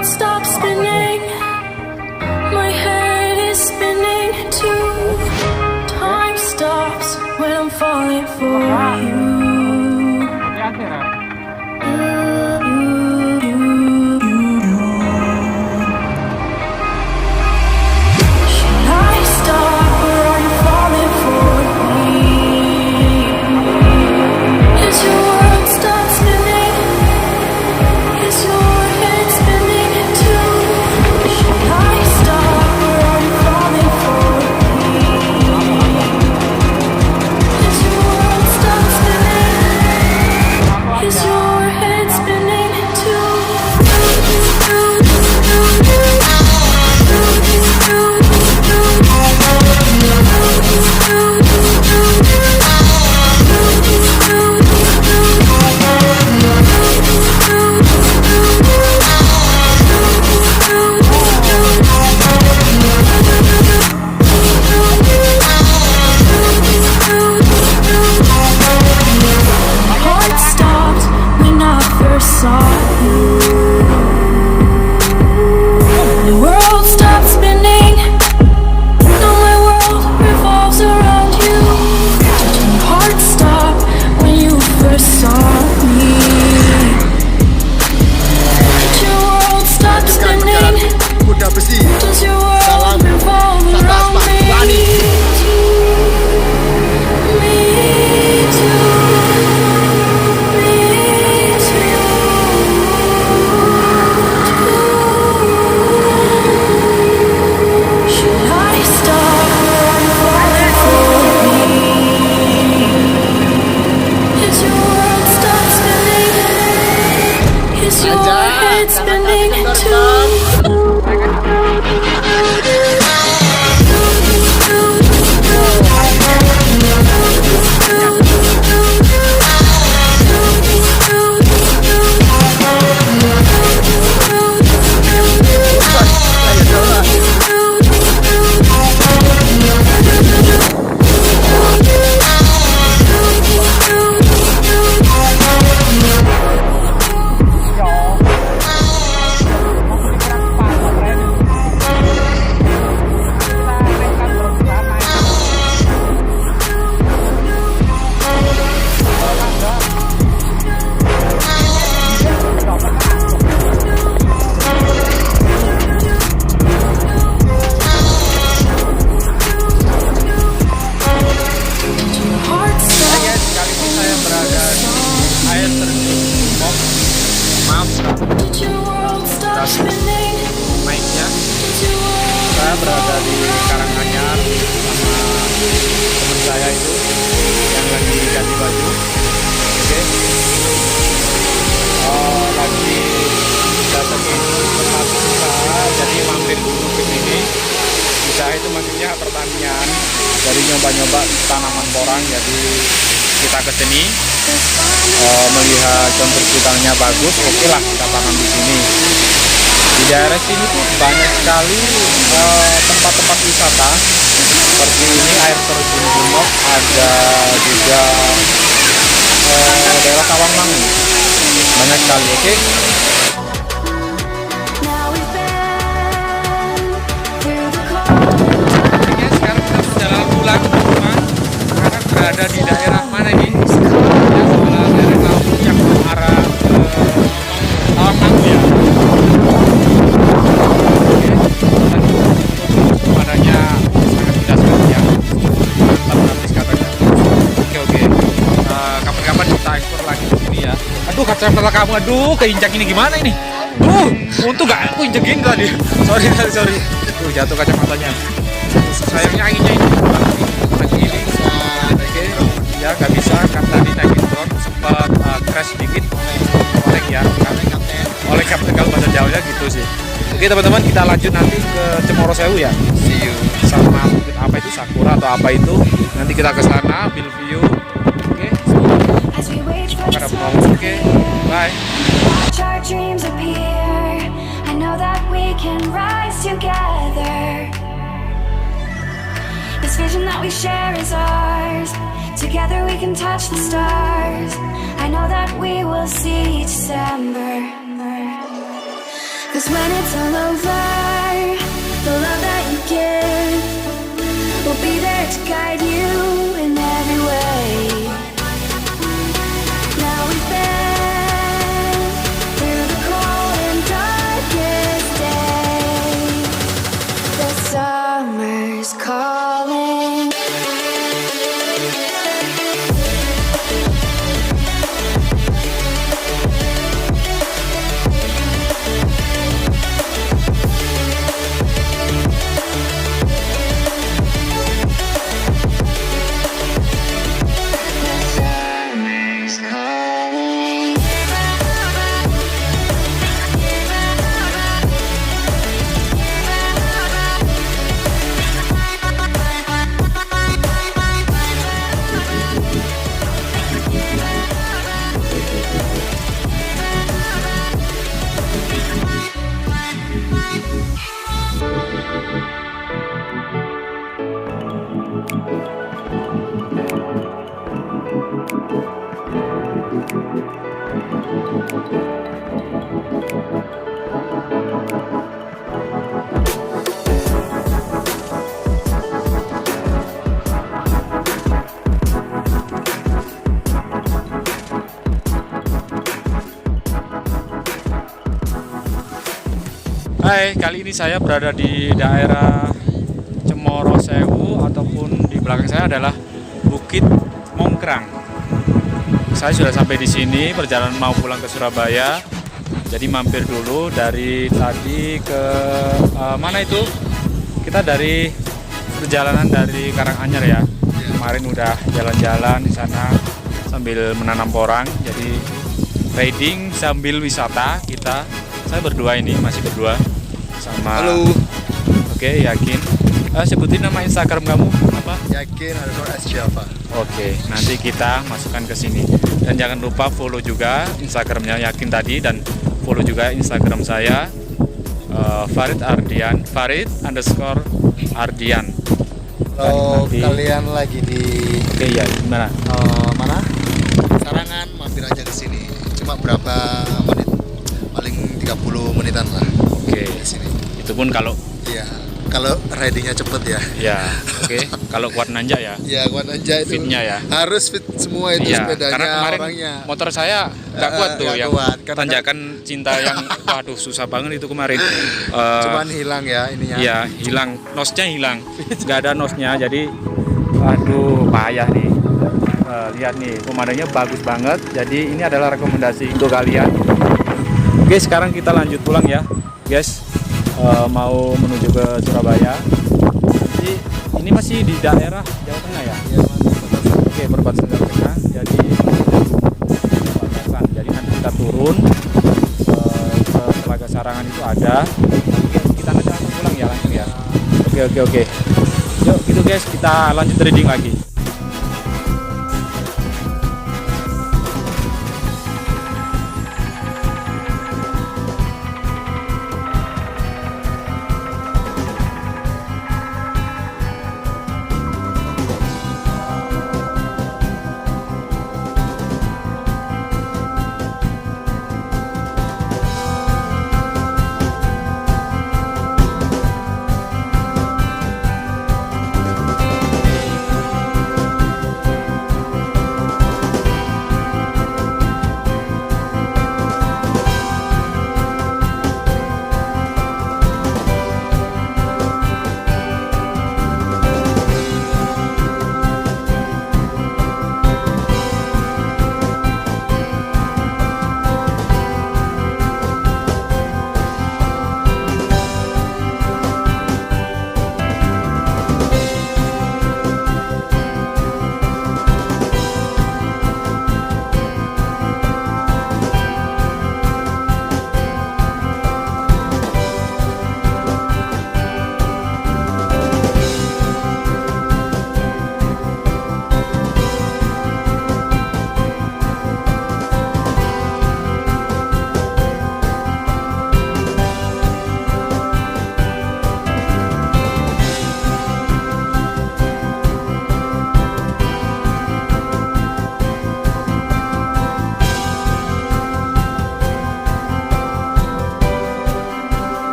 world stops spinning, my head is spinning too. Time stops when I'm falling for you. Naiknya saya berada di Karanganyar sama teman saya itu yang lagi ganti baju. Oke. Lagi datengin tempat usaha, jadi mampir dulu ke sini. Usaha itu maksudnya pertanian, jadi nyoba-nyoba tanaman porang. Jadi kita ke sini melihat konstruksi tanahnya bagus, oke lah kita tanam di sini. Di daerah sini tuh banyak sekali tempat-tempat wisata seperti ini, air terjun Gunung, ada juga daerah Tawang, mangu, banyak sekali. Oke. Sekarang kita berjalan pulang ke rumah karena berada di daerah mana ini? Daerah LAWU yang arah Tawang, mangu ya. Adanya sangat indah sekali ya, mantap habis katanya. Oke. Kapan-kapan kita ekspor lagi di sini ya. Aduh, kacamata kamu, aduh keinjak ini gimana ini? Untung gak aku injekin tadi. Sorry. Jatuh kacamatanya. Sayangnya anginnya ini lagi ini. Oke, ya nggak bisa kan tadi naikin drone sempat crash dikit oleh kapten kalau bahasa Jawanya gitu sih. Oke teman-teman, kita lanjut nanti ke Cemoro Sewu ya. See you. Sama bukit apa itu, sakura atau apa itu. Nanti kita ke sana ambil view. Oke. Karena mau. Oke. Bye. This vision that we share is ours. Together we can touch the stars. I know that we will see December. 'Cause when it's all over, the love that you give will be there to guide you in every way. Now we've been through the cold and darkest day. The summer's calling. Hai, kali ini saya berada di daerah Cemoro Sewu ataupun di belakang saya adalah Bukit Mongkrang. Saya sudah sampai di sini, perjalanan mau pulang ke Surabaya. Jadi mampir dulu dari tadi ke mana itu? Kita dari perjalanan dari Karanganyar ya. Kemarin udah jalan-jalan di sana sambil menanam porang. Jadi riding sambil wisata kita. Saya berdua ini, masih berdua sama. Halo. Oke, Yakin. Sebutin nama Instagram kamu apa? Yakin _ Java. Oke, nanti kita masukkan ke sini. Dan jangan lupa follow juga Instagramnya Yakin tadi dan follow juga Instagram saya Farid Ardian, Farid_Ardian. Kalau nanti- kalian lagi di Oke ya, gimana? mana? Sarangan, mampir aja ke sini. Cuma berapa menit? Paling 30 menitan lah Oke, di sini. itu pun kalau Iya. Kalau ridingnya cepet ya. ya, oke, kalau kuat nanjak ya. Ya, kuat aja itu. Fitnya ya. Harus fit semua itu Iya, sepedanya, karena kemarin orangnya. motor saya nggak kuat tuh nggak yang kuat, karena tanjakan cinta yang waduh susah banget itu kemarin. Cuman hilang ya ininya. Iya, hilang, nosnya hilang, nggak ada nosnya, jadi aduh payah nih. Lihat nih, pemandangannya bagus banget. Jadi ini adalah rekomendasi untuk kalian. Oke, sekarang kita lanjut pulang ya, guys. Mau menuju ke Surabaya. Jadi ini masih di daerah Jawa Tengah ya. Iya, Mas. Oke, perbatasan Jawa Tengah. Jadi perbatasan. Jadi nanti kita turun ke Telaga Sarangan itu ada. Kita nanti langsung pulang ya langsung ya. Oke. Yuk gitu guys, kita lanjut reading lagi.